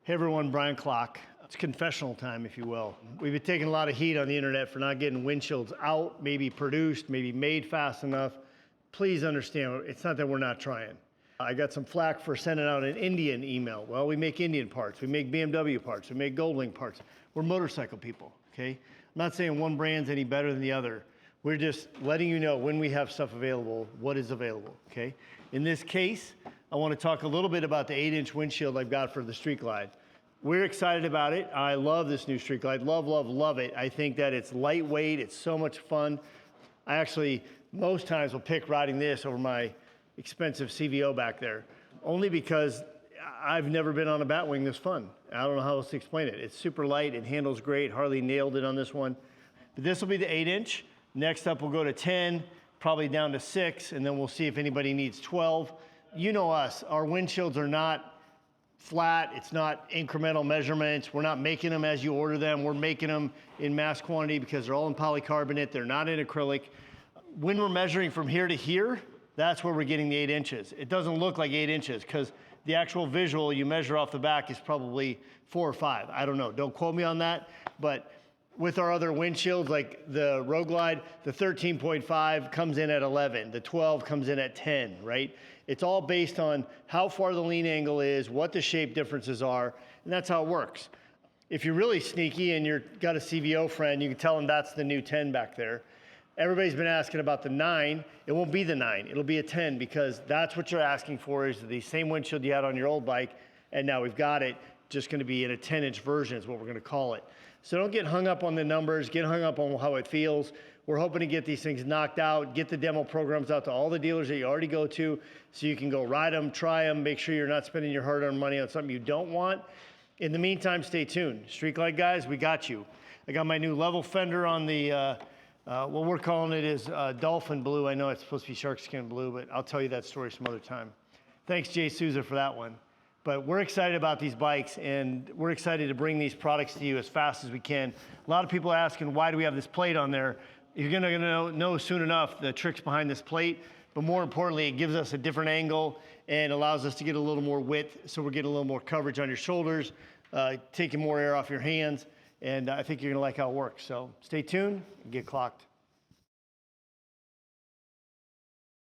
Hey everyone, Brian Klock. It's confessional time, if you will. We've been taking a lot of heat on the internet for not getting windshields out, maybe produced, maybe made fast enough. Please understand, it's not that we're not trying. I got some flack for sending out an Indian email. Well, we make Indian parts, we make BMW parts, we make Goldwing parts. We're motorcycle people, okay? I'm not saying one brand's any better than the other. We're just letting you know when we have stuff available, what is available, okay? In this case, I want to talk a little bit about the 8-inch windshield I've got for the Street Glide. We're excited about it. I love this new Street Glide. Love, love, love it. I think that it's lightweight. It's so much fun. I actually, most times, will pick riding this over my expensive CVO back there, only because I've never been on a Batwing this fun. I don't know how else to explain it. It's super light. It handles great. Harley nailed it on this one. But this will be the 8-inch. Next up, we'll go to 10, probably down to 6, and then we'll see if anybody needs 12. You know us. Our windshields are not flat. It's not incremental measurements. We're not making them as you order them. We're making them in mass quantity because they're all in polycarbonate. They're not in acrylic. When we're measuring from here to here, that's where we're getting the 8 inches. It doesn't look like 8 inches because the actual visual you measure off the back is probably 4 or 5. I don't know. Don't quote me on that. But with our other windshields, like the Road Glide, the 13.5 comes in at 11. The 12 comes in at 10, right? It's all based on how far the lean angle is, what the shape differences are, and that's how it works. If you're really sneaky and you've got a CVO friend, you can tell them that's the new 10 back there. Everybody's been asking about the 9. It won't be the 9, it'll be a 10 because that's what you're asking for is the same windshield you had on your old bike, and now we've got it, just gonna be in a 10-inch version is what we're gonna call it. So don't get hung up on the numbers, get hung up on how it feels. We're hoping to get these things knocked out, get the demo programs out to all the dealers that you already go to so you can go ride them, try them, make sure you're not spending your hard-earned money on something you don't want. In the meantime, stay tuned. Street Glide guys, we got you. I got my new level fender on the, what we're calling it is Dolphin Blue. I know it's supposed to be sharkskin blue, but I'll tell you that story some other time. Thanks, Jay Souza, for that one. But we're excited about these bikes, and we're excited to bring these products to you as fast as we can. A lot of people are asking, why do we have this plate on there? You're gonna know soon enough the tricks behind this plate, but more importantly, it gives us a different angle and allows us to get a little more width, so we're getting a little more coverage on your shoulders, taking more air off your hands, and I think you're gonna like how it works. So stay tuned and get clocked.